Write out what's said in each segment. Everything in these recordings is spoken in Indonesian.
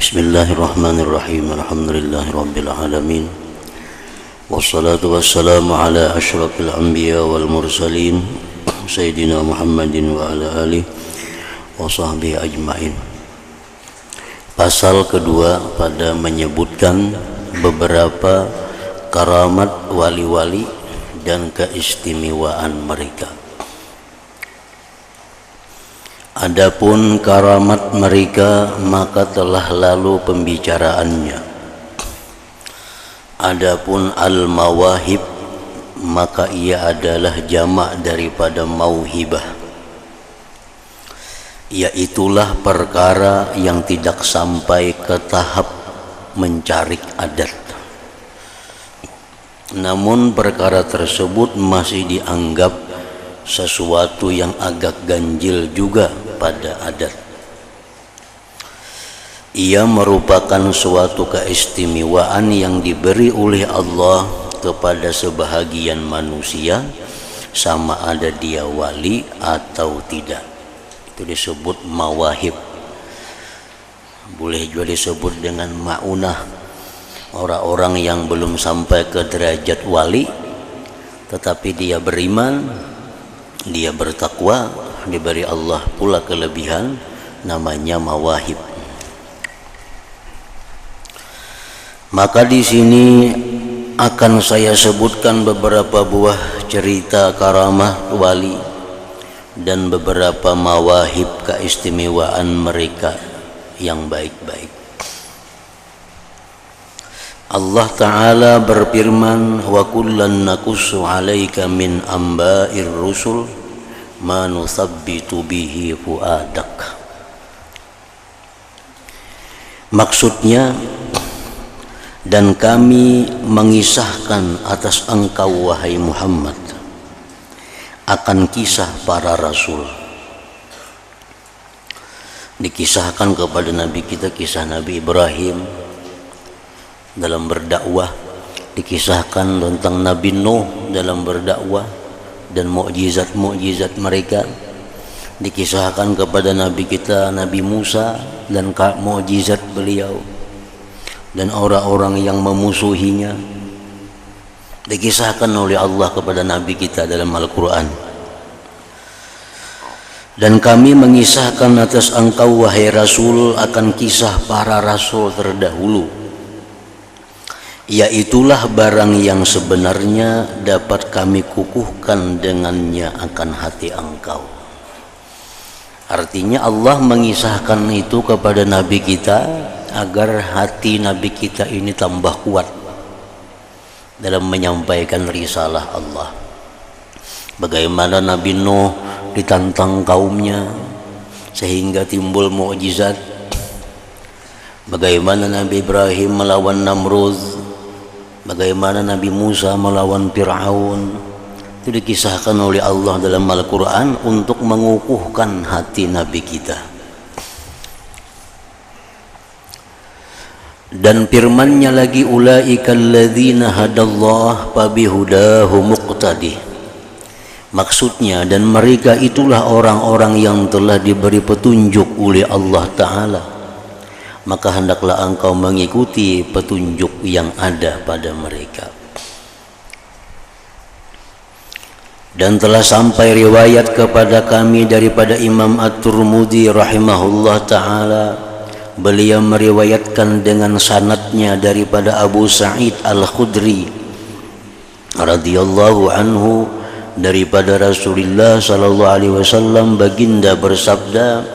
Bismillahirrahmanirrahim. Alhamdulillahirabbil alamin. Wassalatu wassalamu ala asyrafil anbiya wal mursalin Sayyidina Muhammadin wa ala alihi wa sahbihi ajmain. Pasal kedua pada menyebutkan beberapa karamat wali-wali dan keistimewaan mereka. Adapun karamat mereka maka telah lalu pembicaraannya. Adapun al-mawahib maka ia adalah jamak daripada mauhibah, yaitulah perkara yang tidak sampai ke tahap mencari adat, namun perkara tersebut masih dianggap sesuatu yang agak ganjil juga pada adat. Ia merupakan suatu keistimewaan yang diberi oleh Allah kepada sebahagian manusia, sama ada dia wali atau tidak. Itu disebut mawahib. Boleh juga disebut dengan ma'unah. Orang-orang yang belum sampai ke derajat wali tetapi dia beriman, dia bertakwa, diberi Allah pula kelebihan, namanya mawahib. Maka di sini akan saya sebutkan beberapa buah cerita karamah wali dan beberapa mawahib keistimewaan mereka yang baik-baik. Allah Ta'ala berfirman, wa kullan naqussu 'alaika min amba'ir rusul ma nusabbitu bihi fuadak. Maksudnya, dan kami mengisahkan atas engkau wahai Muhammad akan kisah para rasul. Dikisahkan kepada Nabi kita kisah Nabi Ibrahim dalam berdakwah, dikisahkan tentang Nabi Nuh dalam berdakwah dan mukjizat-mukjizat mereka, dikisahkan kepada Nabi kita Nabi Musa dan mukjizat beliau dan orang-orang yang memusuhinya, dikisahkan oleh Allah kepada Nabi kita dalam Al-Quran. Dan kami mengisahkan atas engkau wahai Rasul akan kisah para Rasul terdahulu, yaitulah barang yang sebenarnya dapat kami kukuhkan dengannya akan hati engkau. Artinya Allah mengisahkan itu kepada Nabi kita agar hati Nabi kita ini tambah kuat dalam menyampaikan risalah Allah. Bagaimana Nabi Nuh ditantang kaumnya sehingga timbul mukjizat, bagaimana Nabi Ibrahim melawan Namrud, bagaimana Nabi Musa melawan Fir'aun. Itu dikisahkan oleh Allah dalam Al-Quran untuk mengukuhkan hati Nabi kita. Dan firman-Nya lagi, ulaika alladzina hadallah fabihudahu muqtadi. Maksudnya, dan mereka itulah orang-orang yang telah diberi petunjuk oleh Allah Ta'ala, maka hendaklah engkau mengikuti petunjuk yang ada pada mereka. Dan telah sampai riwayat kepada kami daripada Imam At-Tirmidzi rahimahullah ta'ala, beliau meriwayatkan dengan sanadnya daripada Abu Sa'id Al-Khudri radhiyallahu anhu daripada Rasulullah sallallahu alaihi wasallam, baginda bersabda,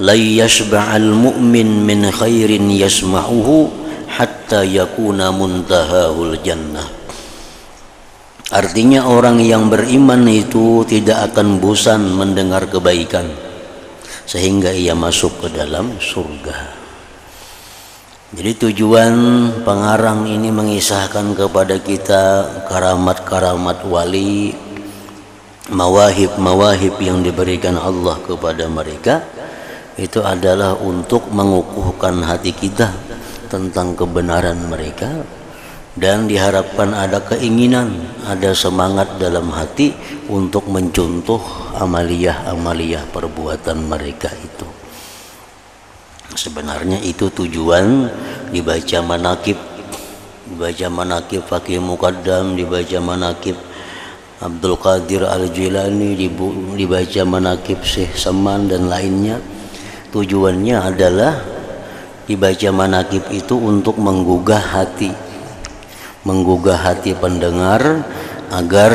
la yashba'al mu'min min khairin yasma'uhu hatta yakuna muntahahul jannah. Artinya orang yang beriman itu tidak akan bosan mendengar kebaikan sehingga ia masuk ke dalam surga. Jadi tujuan pengarang ini mengisahkan kepada kita karamat-karamat wali, mawahib-mawahib yang diberikan Allah kepada mereka, itu adalah untuk mengukuhkan hati kita tentang kebenaran mereka, dan diharapkan ada keinginan, ada semangat dalam hati untuk mencontoh amaliyah-amaliyah perbuatan mereka itu. Sebenarnya itu tujuan dibaca manakib, Fakih Muqaddam, dibaca manakib Abdul Qadir Al-Jilani, dibaca manakib Syekh Saman dan lainnya. Tujuannya adalah dibaca manakib itu untuk menggugah hati pendengar agar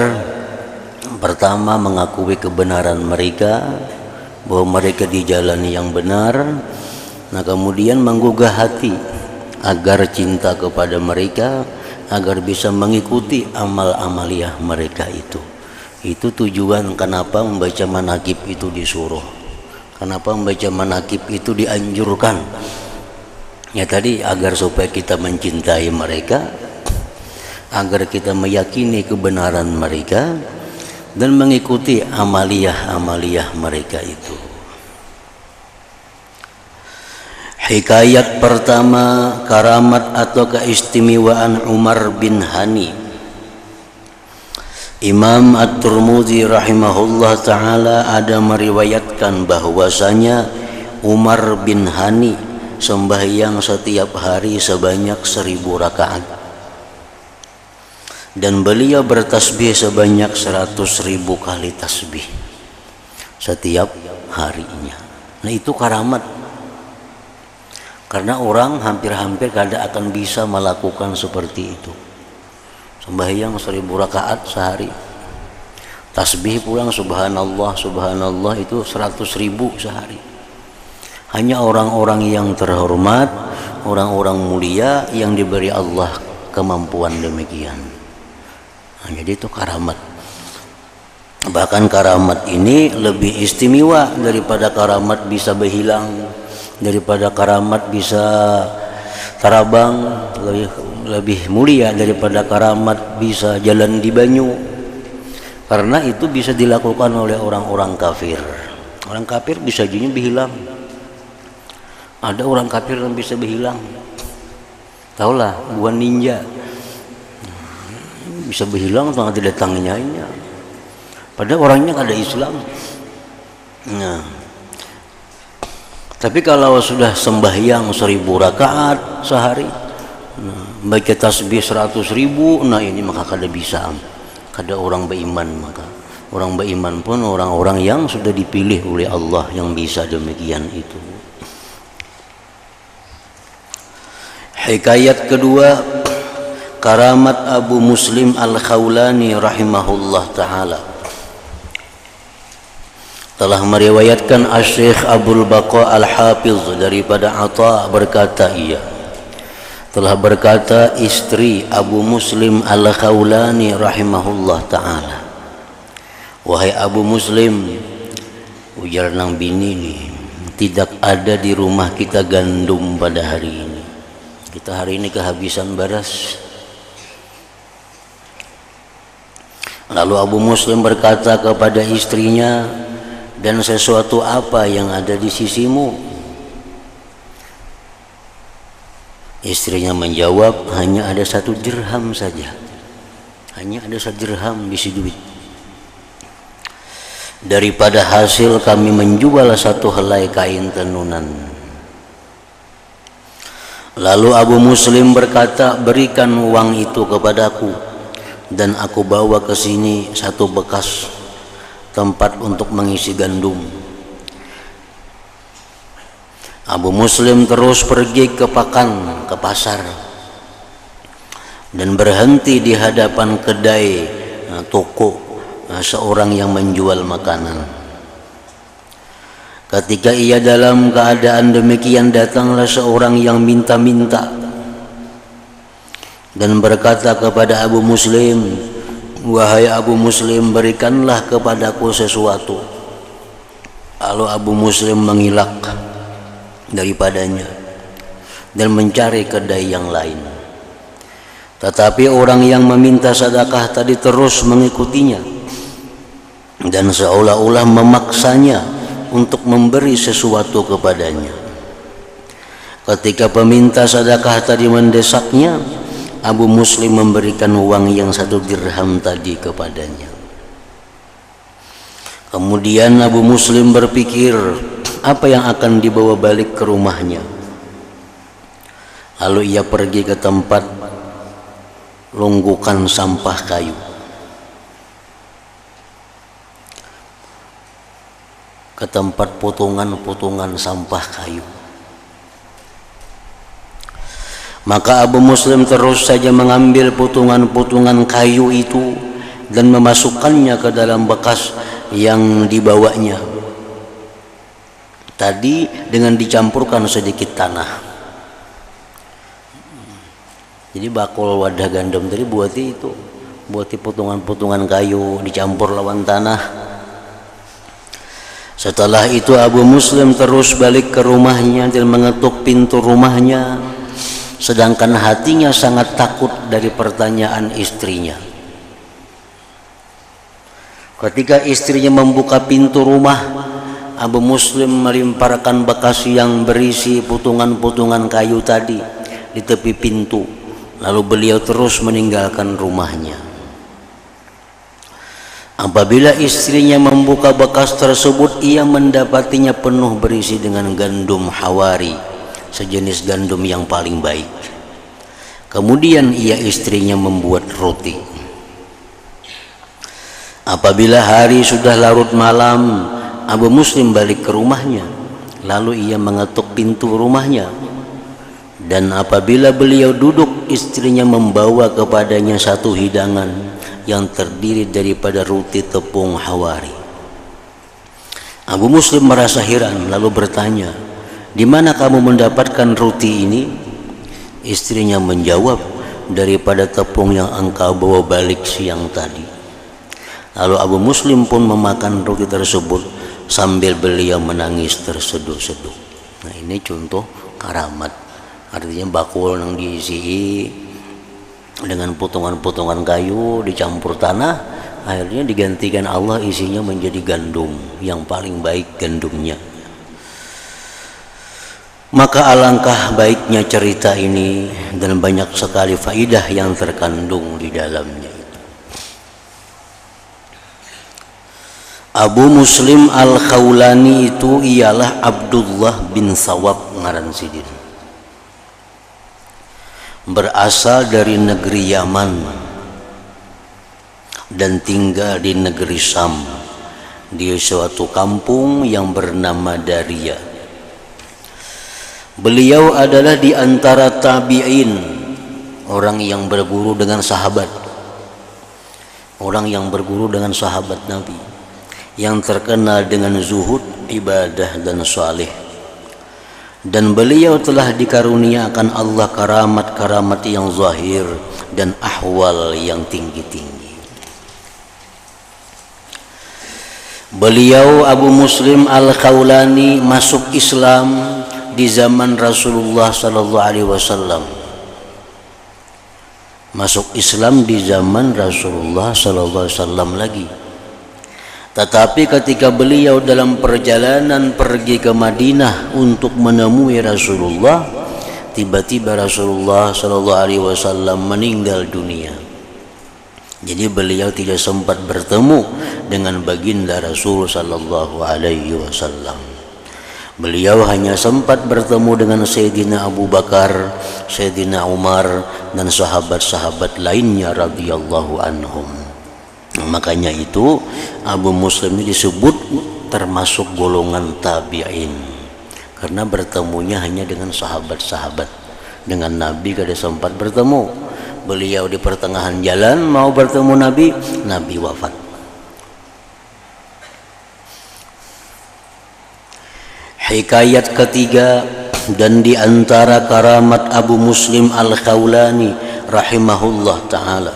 pertama mengakui kebenaran mereka, bahwa mereka di jalan yang benar. Nah, kemudian menggugah hati agar cinta kepada mereka, agar bisa mengikuti amal-amaliyah mereka itu. Itu tujuan kenapa membaca manakib itu disuruh, kenapa membaca manakib itu dianjurkan. Ya tadi, agar supaya kita mencintai mereka, agar kita meyakini kebenaran mereka dan mengikuti amaliyah mereka itu. Hikayat pertama, karamat atau keistimewaan Umar bin Hani. Imam At-Tirmidzi rahimahullah ta'ala ada meriwayatkan bahwasanya Umar bin Hani sembahyang setiap hari sebanyak 1000 rakaat, dan beliau bertasbih sebanyak 100.000 kali tasbih setiap harinya. Nah, itu karamat. Karena orang hampir-hampir kada akan bisa melakukan seperti itu. Sembahyang 1000 rakaat sehari. Tasbih pulang subhanallah, subhanallah itu 100.000 sehari. Hanya orang-orang yang terhormat, orang-orang mulia yang diberi Allah kemampuan demikian. Nah, jadi itu karamat. Bahkan karamat ini lebih istimewa daripada karamat bisa berhilang, daripada karamat bisa terabang, lebih mulia daripada karamat bisa jalan di banyu. Karena itu bisa dilakukan oleh orang-orang kafir. Orang kafir bisa jadi berhilang. Ada orang kafir yang bisa berhilang. Taulah, bukan ninja. Bisa berhilang tanpa didatangnya. Padahal orangnya ada Islam. Nah, tapi kalau sudah sembahyang 1000 rakaat sehari, baca tasbih 100.000, nah ini maka kada bisa, kada orang beriman. Maka orang beriman pun orang-orang yang sudah dipilih oleh Allah yang bisa demikian itu. Hikayat kedua, karamat Abu Muslim Al-Khawlani rahimahullah ta'ala. Telah meriwayatkan Asy-Syaikh Abdul Baqa Al-Hafiz daripada Atha berkata, ia telah berkata istri Abu Muslim Al-Khawlani rahimahullah ta'ala, wahai Abu Muslim, ujar nang bini ni, tidak ada di rumah kita gandum pada hari ini. Kita hari ini kehabisan beras. Lalu Abu Muslim berkata kepada istrinya, dan sesuatu apa yang ada di sisimu? Istrinya menjawab, hanya ada 1 dirham saja. Hanya ada 1 dirham bisi duit. Daripada hasil kami menjual 1 helai kain tenunan. Lalu Abu Muslim berkata, berikan uang itu kepadaku, dan aku bawa ke sini 1 bekas tempat untuk mengisi gandum. Abu Muslim terus pergi ke pasar, dan berhenti di hadapan kedai toko seorang yang menjual makanan. Ketika ia dalam keadaan demikian, datanglah seorang yang minta-minta dan berkata kepada Abu Muslim, wahai Abu Muslim, berikanlah kepadaku sesuatu. Lalu Abu Muslim mengilak daripadanya dan mencari kedai yang lain. Tetapi orang yang meminta sedekah tadi terus mengikutinya dan seolah-olah memaksanya untuk memberi sesuatu kepadanya. Ketika peminta sedekah tadi mendesaknya, Abu Muslim memberikan uang yang 1 dirham tadi kepadanya. Kemudian Abu Muslim berpikir, apa yang akan dibawa balik ke rumahnya. Lalu ia pergi ke tempat lunggukan sampah kayu. Ke tempat potongan-potongan sampah kayu. Maka Abu Muslim terus saja mengambil potongan-potongan kayu itu dan memasukkannya ke dalam bekas yang dibawanya. Tadi dengan dicampurkan sedikit tanah. Jadi bakul wadah gandum tadi buati potongan-potongan kayu dicampur lawan tanah. Setelah itu Abu Muslim terus balik ke rumahnya dan mengetuk pintu rumahnya, sedangkan hatinya sangat takut dari pertanyaan istrinya. Ketika istrinya membuka pintu rumah, Abu Muslim melemparkan bekas yang berisi potongan-potongan kayu tadi di tepi pintu. Lalu beliau terus meninggalkan rumahnya. Apabila istrinya membuka bekas tersebut, ia mendapatinya penuh berisi dengan gandum hawari, sejenis gandum yang paling baik. Kemudian istrinya membuat roti. Apabila hari sudah larut malam, Abu Muslim balik ke rumahnya. Lalu ia mengetuk pintu rumahnya. Dan apabila beliau duduk, istrinya membawa kepadanya satu hidangan yang terdiri daripada roti tepung hawari. Abu Muslim merasa heran lalu bertanya, "Di mana kamu mendapatkan roti ini?" Istrinya menjawab, "Daripada tepung yang engkau bawa balik siang tadi." Lalu Abu Muslim pun memakan roti tersebut sambil beliau menangis terseduh-seduh. Nah, ini contoh karamat. Artinya bakul yang diisi dengan potongan-potongan kayu dicampur tanah, akhirnya digantikan Allah isinya menjadi gandum yang paling baik gandumnya. Maka alangkah baiknya cerita ini dan banyak sekali faidah yang terkandung di dalamnya. Abu Muslim Al-Khawlani itu ialah Abdullah bin Sawab ngaran sidin. Berasal dari negeri Yaman dan tinggal di negeri Syam di suatu kampung yang bernama Daria. Beliau adalah di antara tabi'in, orang yang berguru dengan sahabat, orang yang berguru dengan sahabat Nabi, yang terkenal dengan zuhud, ibadah dan saleh. Dan beliau telah dikaruniakan Allah karamat-karamat yang zahir dan ahwal yang tinggi-tinggi. Beliau Abu Muslim Al-Khawlani masuk Islam di zaman Rasulullah sallallahu alaihi wasallam. Masuk Islam di zaman Rasulullah sallallahu alaihi wasallam lagi. Tetapi ketika beliau dalam perjalanan pergi ke Madinah untuk menemui Rasulullah, tiba-tiba Rasulullah sallallahu alaihi wasallam meninggal dunia. Jadi beliau tidak sempat bertemu dengan baginda Rasul sallallahu alaihi wasallam. Beliau hanya sempat bertemu dengan Sayyidina Abu Bakar, Sayyidina Umar dan sahabat-sahabat lainnya radhiyallahu anhum. Makanya itu Abu Muslim ini disebut termasuk golongan tabi'in, karena bertemunya hanya dengan sahabat-sahabat. Dengan Nabi kada sempat bertemu. Beliau di pertengahan jalan mau bertemu Nabi, Nabi wafat. Hikayat ketiga, dan di antara karamat Abu Muslim Al-Khawlani rahimahullah ta'ala,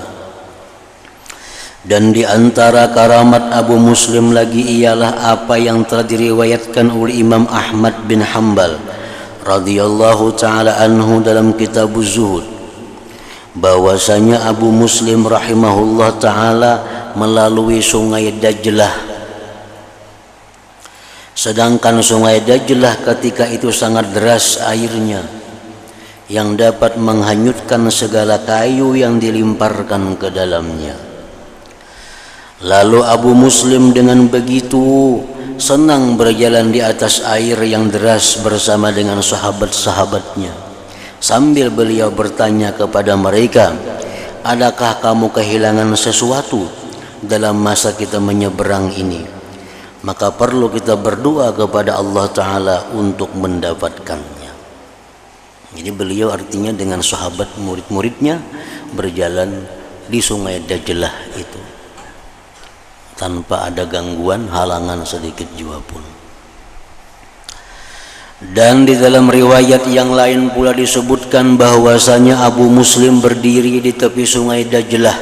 dan di antara karamat Abu Muslim lagi ialah apa yang telah diriwayatkan oleh Imam Ahmad bin Hanbal radhiyallahu ta'ala anhu dalam kitab Zuhud, bahwasanya Abu Muslim rahimahullah ta'ala melalui sungai Dajlah. Sedangkan sungai Dajlah ketika itu sangat deras airnya, yang dapat menghanyutkan segala kayu yang dilimparkan ke dalamnya. Lalu Abu Muslim dengan begitu senang berjalan di atas air yang deras bersama dengan sahabat-sahabatnya, sambil beliau bertanya kepada mereka, adakah kamu kehilangan sesuatu dalam masa kita menyeberang ini? Maka perlu kita berdoa kepada Allah Ta'ala untuk mendapatkannya. Jadi beliau artinya dengan sahabat murid-muridnya berjalan di sungai Dajlah itu tanpa ada gangguan halangan sedikit jua pun. Dan di dalam riwayat yang lain pula disebutkan bahwasanya Abu Muslim berdiri di tepi sungai Dajlah,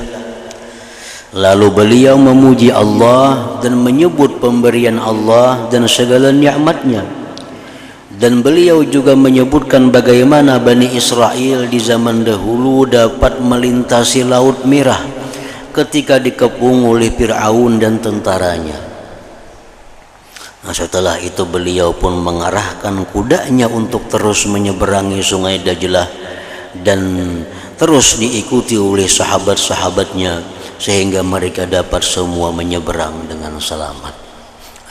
lalu beliau memuji Allah dan menyebut pemberian Allah dan segala nikmatnya. Dan beliau juga menyebutkan bagaimana Bani Israel di zaman dahulu dapat melintasi Laut Merah ketika dikepung oleh Fir'aun dan tentaranya. Nah, setelah itu beliau pun mengarahkan kudanya untuk terus menyeberangi sungai Dajlah dan terus diikuti oleh sahabat-sahabatnya sehingga mereka dapat semua menyeberang dengan selamat.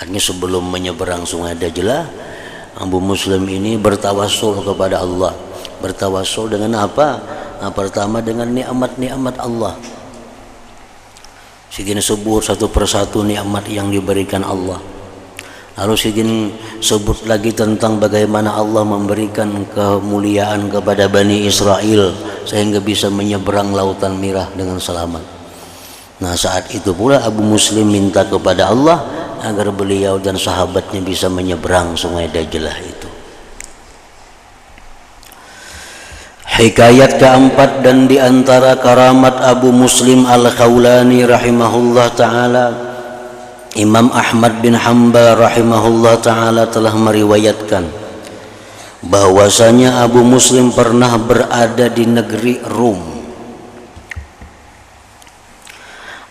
Artinya sebelum menyeberang sungai Dajlah, Abu Muslim ini bertawassul kepada Allah. Bertawassul dengan apa? Nah, pertama dengan nikmat-nikmat Allah. Sidin sebut satu persatu nikmat yang diberikan Allah. Lalu Sidin sebut lagi tentang bagaimana Allah memberikan kemuliaan kepada Bani Israel sehingga bisa menyeberang Lautan Merah dengan selamat. Nah, saat itu pula Abu Muslim minta kepada Allah agar beliau dan sahabatnya bisa menyeberang sungai Dajlah itu. Hikayat keempat dan di antara karamat Abu Muslim Al-Khawlani rahimahullah ta'ala, Imam Ahmad bin Hanbal rahimahullah ta'ala telah meriwayatkan bahwasanya Abu Muslim pernah berada di negeri Rum.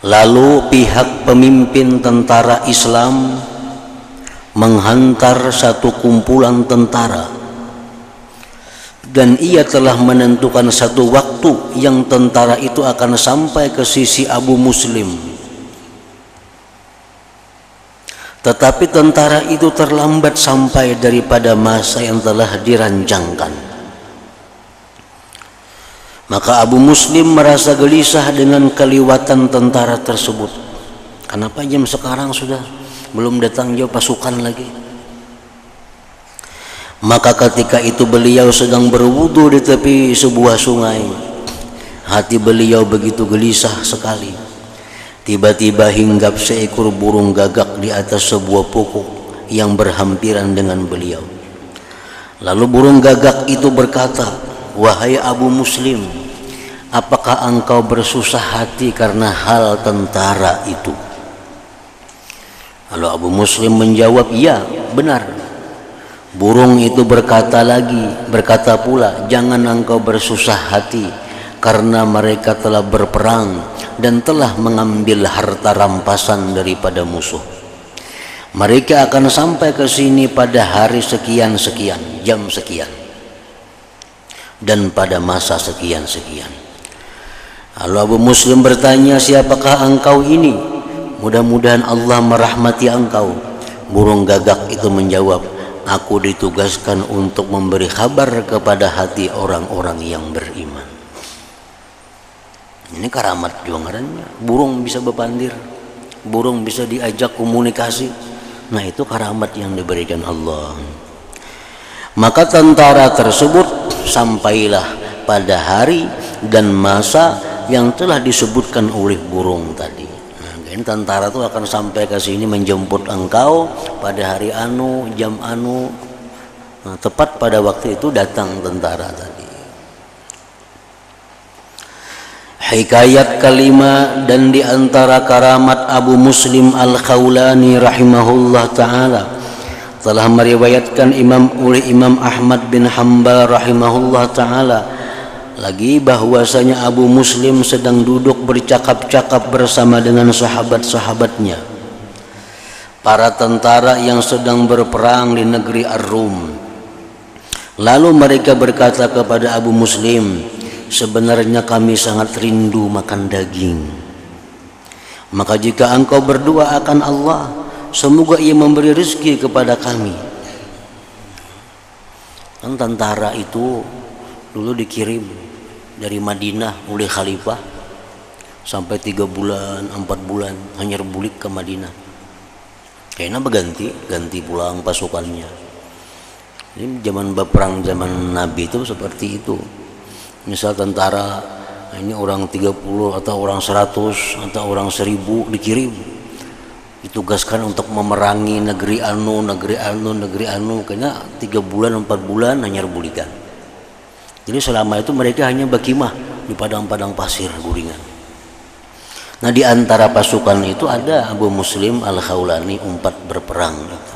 Lalu pihak pemimpin tentara Islam menghantar satu kumpulan tentara, dan ia telah menentukan satu waktu yang tentara itu akan sampai ke sisi Abu Muslim. Tetapi tentara itu terlambat sampai daripada masa yang telah diranjangkan. Maka Abu Muslim merasa gelisah dengan keliwatan tentara tersebut. Kenapa jam sekarang sudah belum datang jauh pasukan lagi? Maka ketika itu beliau sedang berwudu di tepi sebuah sungai. Hati beliau begitu gelisah sekali. Tiba-tiba hinggap seekor burung gagak di atas sebuah pokok yang berhampiran dengan beliau. Lalu burung gagak itu berkata, "Wahai Abu Muslim, apakah engkau bersusah hati karena hal tentara itu?" Lalu Abu Muslim menjawab, "Ya, benar." Burung itu berkata pula, "Jangan engkau bersusah hati karena mereka telah berperang dan telah mengambil harta rampasan daripada musuh. Mereka akan sampai ke sini pada hari sekian-sekian, jam sekian, dan pada masa sekian-sekian." Lalu Abu Muslim bertanya, "Siapakah engkau ini? Mudah-mudahan Allah merahmati engkau." Burung gagak itu menjawab, "Aku ditugaskan untuk memberi kabar kepada hati orang-orang yang beriman." Ini karamat juga ngarannya. Burung bisa berpandir, burung bisa diajak komunikasi. Nah, itu karamat yang diberikan Allah. Maka tentara tersebut sampailah pada hari dan masa yang telah disebutkan oleh burung tadi. Nah, ini tentara itu akan sampai ke sini menjemput engkau pada hari anu, jam anu. Nah, tepat pada waktu itu datang tentara tadi. Hikayat kelima dan di antara karamat Abu Muslim Al-Khawlani rahimahullah ta'ala telah meriwayatkan oleh Imam Ahmad bin Hanbal rahimahullah ta'ala lagi bahwasanya Abu Muslim sedang duduk bercakap-cakap bersama dengan sahabat-sahabatnya, para tentara yang sedang berperang di negeri Ar-Rum. Lalu mereka berkata kepada Abu Muslim, "Sebenarnya kami sangat rindu makan daging. Maka jika engkau berdoa akan Allah, semoga ia memberi rezeki kepada kami. Kan tentara itu dulu dikirim dari Madinah oleh khalifah sampai 3 bulan 4 bulan hanya bulik ke Madinah. Kayaknya ganti pulang pasukannya. Ini zaman berperang zaman Nabi itu seperti itu. Misal tentara ini orang 30 atau orang 100 atau orang 1000 dikirim, ditugaskan untuk memerangi negeri anu, kayaknya 3 bulan 4 bulan hanya rebulikan. Jadi selama itu mereka hanya berkimah di padang-padang pasir guringan. Nah, di antara pasukan itu ada Abu Muslim Al-Khawlani umpat berperang itu.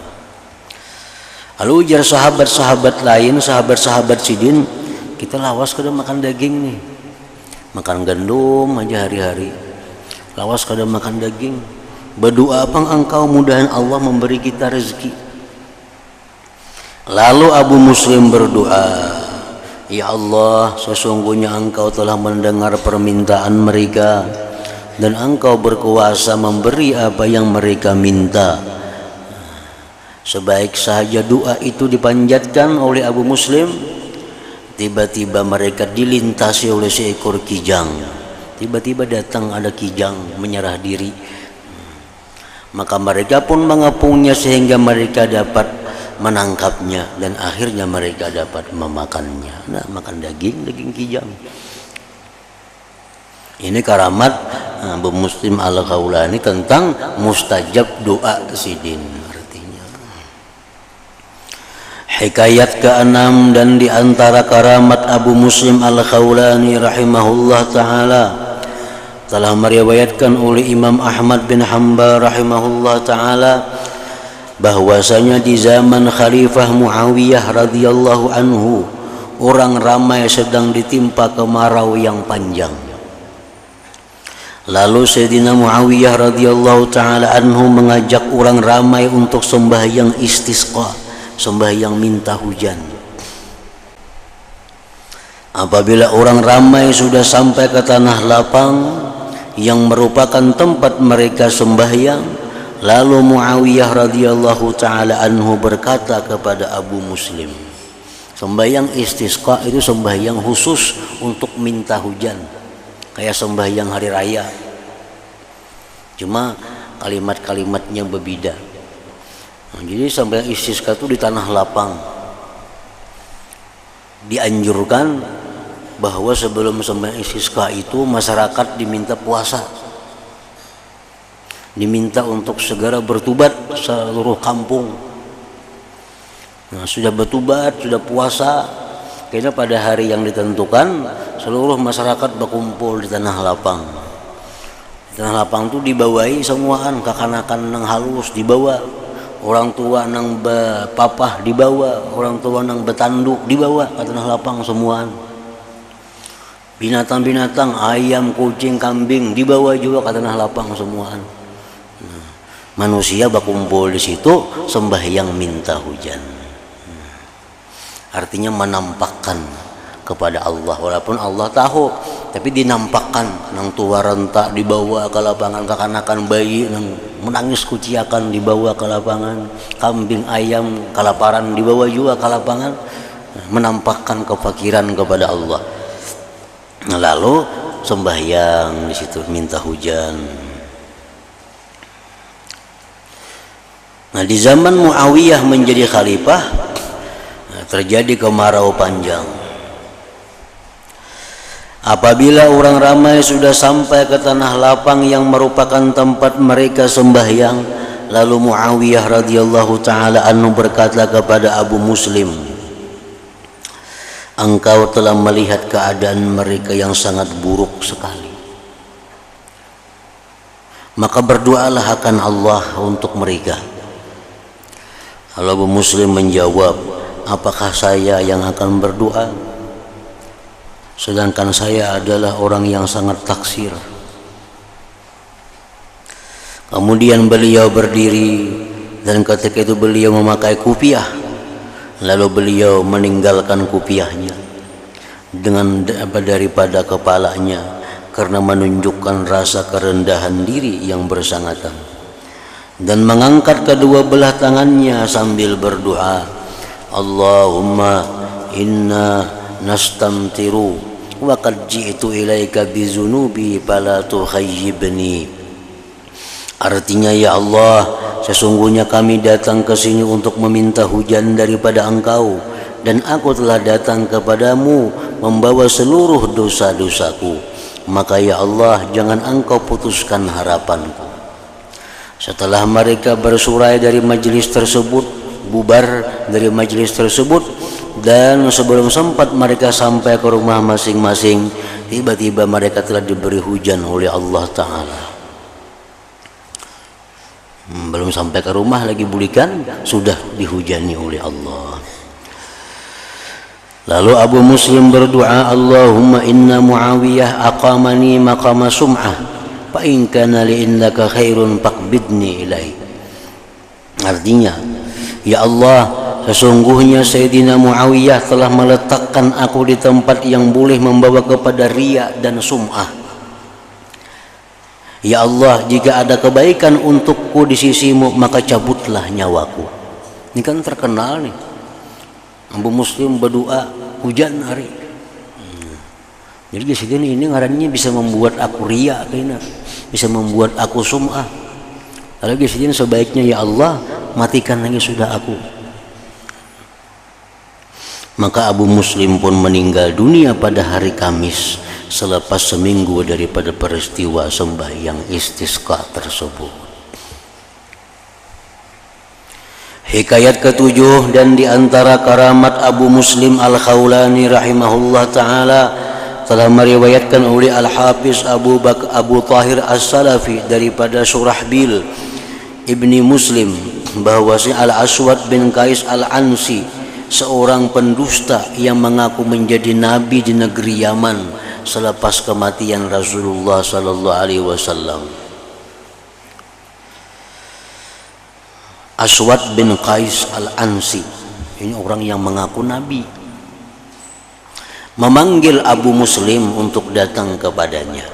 Lalu ujar sahabat-sahabat lain, sahabat-sahabat Sidin, kita lawas kada makan daging nih, makan gandum aja hari-hari, lawas kada makan daging. Berdoa apa engkau, mudahan Allah memberi kita rezeki. Lalu Abu Muslim berdoa, ya Allah, sesungguhnya engkau telah mendengar permintaan mereka dan engkau berkuasa memberi apa yang mereka minta. Sebaik saja doa itu dipanjatkan oleh Abu Muslim, tiba-tiba mereka dilintasi oleh seekor kijang. Tiba-tiba datang ada kijang menyerah diri. Maka mereka pun mengepungnya sehingga mereka dapat menangkapnya dan akhirnya mereka dapat memakannya. Nah, makan daging kijang. Ini karamat Abu Muslim Al-Khawlani tentang mustajab doa Sidin. Hikayat ke-6 dan di antara karamat Abu Muslim Al-Khawlani rahimahullah ta'ala telah meriwayatkan oleh Imam Ahmad bin Hanbal rahimahullah ta'ala bahwasanya di zaman Khalifah Muawiyah radhiyallahu anhu orang ramai sedang ditimpa kemarau yang panjang. Lalu Sayyidina Muawiyah radhiyallahu ta'ala anhu mengajak orang ramai untuk sembahyang istisqa, sembahyang minta hujan. Apabila orang ramai sudah sampai ke tanah lapang yang merupakan tempat mereka sembahyang, lalu Muawiyah radhiyallahu taala anhu berkata kepada Abu Muslim, sembahyang istisqa itu sembahyang khusus untuk minta hujan, kayak sembahyang hari raya, cuma kalimat-kalimatnya berbeda. Jadi sembahyang istisqa itu di tanah lapang. Dianjurkan bahwa sebelum sembahyang istisqa itu masyarakat diminta puasa, diminta untuk segera bertobat seluruh kampung. Nah, sudah bertobat, sudah puasa, kayaknya pada hari yang ditentukan seluruh masyarakat berkumpul di tanah lapang. Di tanah lapang itu dibawahi semuaan, kakanakan nang halus dibawa, orang tua nang bapapah dibawa, orang tua nang betanduk dibawa ke tanah lapang semuaan. Binatang-binatang, ayam, kucing, kambing dibawa juga ke tanah lapang semuaan. Manusia berkumpul di situ sembahyang minta hujan. Artinya menampakkan kepada Allah, walaupun Allah tahu, tapi dinampakkan. Nang tua rentak dibawa ke lapangan, kekanakan bayi nang menangis kuciakan dibawa ke lapangan, kambing ayam kelaparan dibawa juga ke lapangan, menampakkan kefakiran kepada Allah. Lalu sembahyang di situ minta hujan. Nah, di zaman Muawiyah menjadi khalifah, terjadi kemarau panjang. Apabila orang ramai sudah sampai ke tanah lapang yang merupakan tempat mereka sembahyang, lalu Muawiyah radhiyallahu taala anhu berkata kepada Abu Muslim, engkau telah melihat keadaan mereka yang sangat buruk sekali, maka berdoalah akan Allah untuk mereka. Lalu Abu Muslim menjawab, apakah saya yang akan berdoa? Sedangkan saya adalah orang yang sangat taksir. Kemudian beliau berdiri dan ketika itu beliau memakai kupiah. Lalu beliau meninggalkan kupiahnya dengan daripada kepalanya karena menunjukkan rasa kerendahan diri yang bersangatan, dan mengangkat kedua belah tangannya sambil berdoa, Allahumma inna nastamtiru wa qad ji'tu ilaika bizunubi fala tukhayyibni. Artinya, ya Allah, sesungguhnya kami datang ke sini untuk meminta hujan daripada Engkau, dan aku telah datang kepadamu membawa seluruh dosa-dosaku. Maka ya Allah, jangan Engkau putuskan harapanku. Setelah mereka bersurai dari majelis tersebut, bubar dari majelis tersebut, dan sebelum sempat mereka sampai ke rumah masing-masing, tiba-tiba mereka telah diberi hujan oleh Allah Ta'ala. Belum sampai ke rumah lagi bulikan, sudah dihujani oleh Allah. Lalu Abu Muslim berdoa, Allahumma inna Muawiyah aqamani maqama sum'ah, fa in kana li indaka khairun faqbidni ilai. Artinya, ya Allah, sesungguhnya Sayyidina Muawiyah telah meletakkan aku di tempat yang boleh membawa kepada riya dan sum'ah. Ya Allah, jika ada kebaikan untukku di sisimu, maka cabutlah nyawaku. Ini kan terkenal nih, Abu Muslim berdoa hujan hari. Jadi di sini ini ngarannya bisa membuat aku riya, bisa membuat aku sum'ah. Lalu di sini sebaiknya, ya Allah, matikan lagi sudah aku. Maka Abu Muslim pun meninggal dunia pada hari Kamis selepas seminggu daripada peristiwa sembahyang istisqa tersebut. Hikayat ketujuh, dan di antara karamat Abu Muslim Al-Khawlani rahimahullah ta'ala telah meriwayatkan oleh Al-Hafiz Abu Tahir As-Salafi daripada Surahbil Ibni Muslim bahwasanya Al-Aswad bin Qais Al-Ansi, seorang pendusta yang mengaku menjadi nabi di negeri Yaman selepas kematian Rasulullah sallallahu alaihi wasallam. Aswad bin Qais Al-Ansi ini orang yang mengaku nabi, memanggil Abu Muslim untuk datang kepadanya.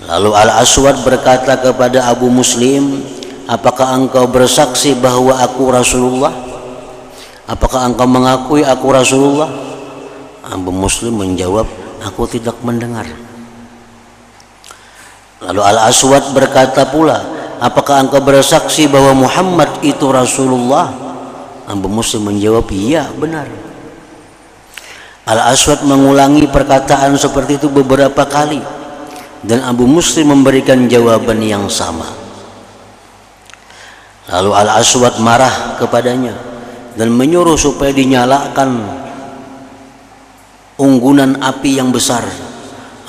Lalu Al-Aswad berkata kepada Abu Muslim, apakah engkau bersaksi bahwa aku Rasulullah? Apakah engkau mengakui aku Rasulullah? Abu Muslim menjawab, aku tidak mendengar. Lalu Al-Aswad berkata pula, apakah engkau bersaksi bahwa Muhammad itu Rasulullah? Abu Muslim menjawab, iya benar. Al-Aswad mengulangi perkataan seperti itu beberapa kali, dan Abu Muslim memberikan jawaban yang sama. Lalu Al-Aswad marah kepadanya dan menyuruh supaya dinyalakan unggunan api yang besar,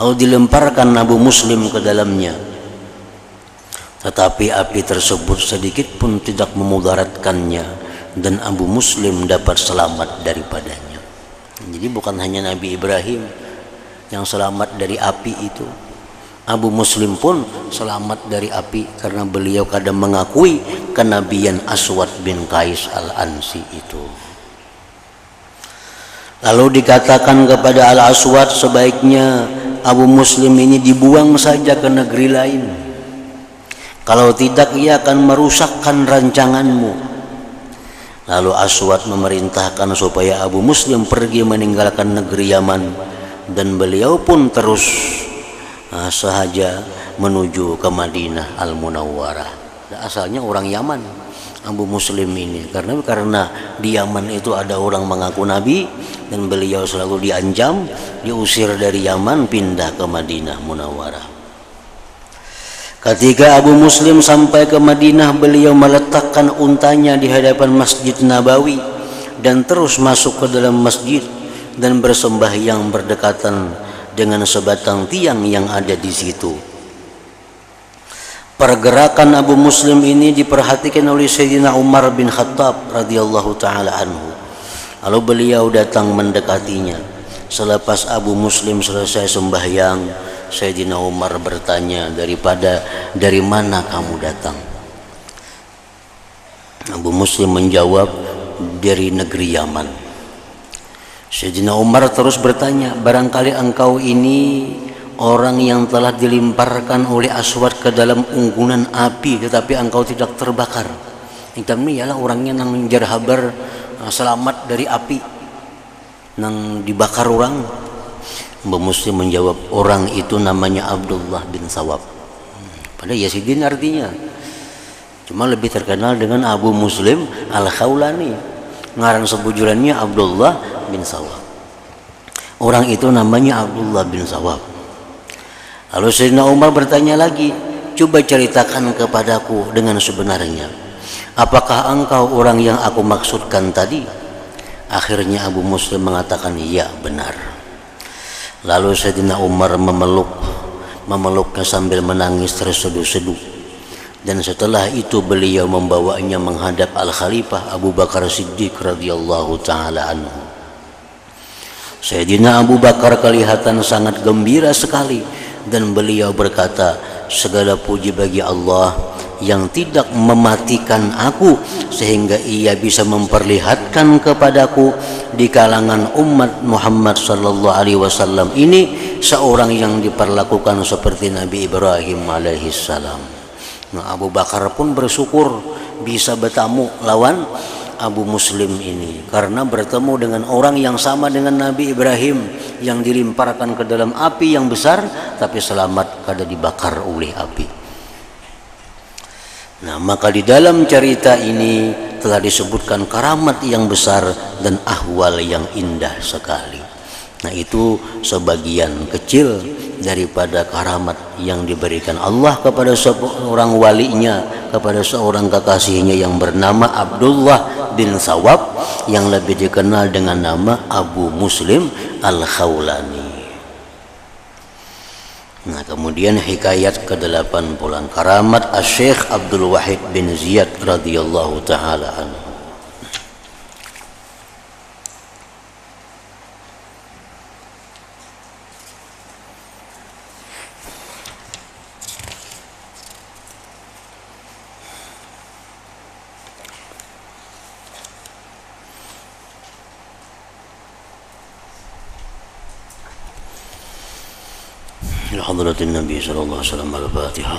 lalu dilemparkan Abu Muslim ke dalamnya. Tetapi api tersebut sedikit pun tidak memudaratkannya, dan Abu Muslim dapat selamat daripadanya. Jadi bukan hanya Nabi Ibrahim yang selamat dari api itu, Abu Muslim pun selamat dari api karena beliau kadang mengakui kenabian Aswad bin Qais Al-Ansi itu. Lalu dikatakan kepada Al-Aswad, sebaiknya Abu Muslim ini dibuang saja ke negeri lain. Kalau tidak, ia akan merusakkan rancanganmu. Lalu Aswad memerintahkan supaya Abu Muslim pergi meninggalkan negeri Yaman, dan beliau pun terus sahaja menuju ke Madinah Al-Munawwarah. Asalnya orang Yaman Abu Muslim ini, karena di Yaman itu ada orang mengaku nabi, dan beliau selalu diancam, diusir dari Yaman pindah ke Madinah Munawwarah. Ketika Abu Muslim sampai ke Madinah, beliau meletakkan untanya di hadapan Masjid Nabawi dan terus masuk ke dalam masjid dan bersembahyang berdekatan dengan sebatang tiang yang ada di situ. Pergerakan Abu Muslim ini diperhatikan oleh Sayyidina Umar bin Khattab radhiyallahu taala anhu. Lalu beliau datang mendekatinya. Selepas Abu Muslim selesai sembahyang, Sayyidina Umar bertanya, dari mana kamu datang? Abu Muslim menjawab, dari negeri Yaman. Sayyidina Umar terus bertanya, barangkali engkau ini orang yang telah dilemparkan oleh Aswad ke dalam unggunan api tetapi engkau tidak terbakar. Hitam ni ialah orangnya nang jarhabar selamat dari api nang dibakar orang. Mbah Muslim menjawab, orang itu namanya Abdullah bin Sawab. Pada Yazidin artinya, cuma lebih terkenal dengan Abu Muslim Al-Khawlani. Ngarang sebujulannya Abdullah bin Sawab. Orang itu namanya Abdullah bin Sawab. Lalu Sayyidina Umar bertanya lagi, coba ceritakan kepadaku dengan sebenarnya, apakah engkau orang yang aku maksudkan tadi? Akhirnya Abu Muslim mengatakan, iya benar. Lalu Sayyidina Umar memeluknya sambil menangis terseduh-seduh. Dan setelah itu beliau membawanya menghadap Al-Khalifah Abu Bakar Siddiq radhiyallahu ta'ala anhu. Sayyidina Abu Bakar kelihatan sangat gembira sekali dan beliau berkata, segala puji bagi Allah yang tidak mematikan aku sehingga ia bisa memperlihatkan kepadaku di kalangan umat Muhammad sallallahu alaihi wasallam ini seorang yang diperlakukan seperti Nabi Ibrahim alaihissalam. Nah, Abu Bakar pun bersyukur bisa bertamu lawan Abu Muslim ini karena bertemu dengan orang yang sama dengan Nabi Ibrahim yang dilemparkan ke dalam api yang besar tapi selamat kada dibakar oleh api. Nah, maka di dalam cerita ini telah disebutkan karamat yang besar dan ahwal yang indah sekali. Nah, itu sebagian kecil daripada karamat yang diberikan Allah kepada seorang walinya, kepada seorang kekasihnya yang bernama Abdullah bin Sawab yang lebih dikenal dengan nama Abu Muslim Al-Khawlani. Nah, kemudian hikayat ke-80 karamat Asy-Syaikh Abdul Wahid bin Ziyad radhiyallahu taala anhu. حضرة النبي صلى الله عليه وسلم الفاتحة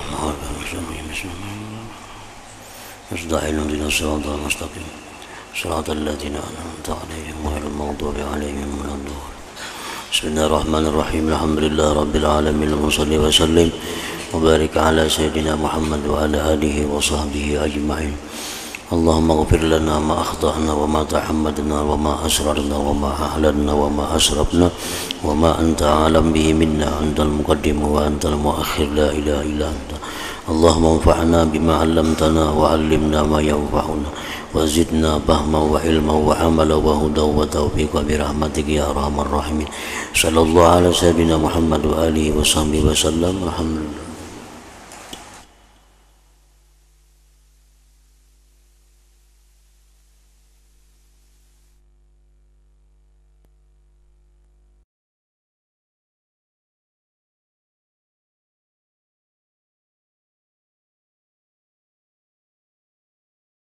مستعين لنا الصراط المستقيم صراط الذين أنعمت عليهم غير المغضوب عليهم ولا الضالين بسم الله الرحمن الرحيم الحمد لله رب العالمين وصلي وسلم وبارك على سيدنا محمد وعلى آله وصحبه أجمعين اللهم اغفر لنا ما أخطأنا وما تحمدنا وما أسررنا وما أعلنا وما أسرفنا وما أنت أعلم به منا أنت المقدم وأنت المؤخر لا إله إلا أنت اللهم انفعنا بما علمتنا وعلمنا ما ينفعنا وزدنا فهما وعلما وعملا وهدى وتوفيقا برحمتك يا أرحم الراحمين صلى الله على سيدنا محمد وآله وصحبه وسلم الحمد لله.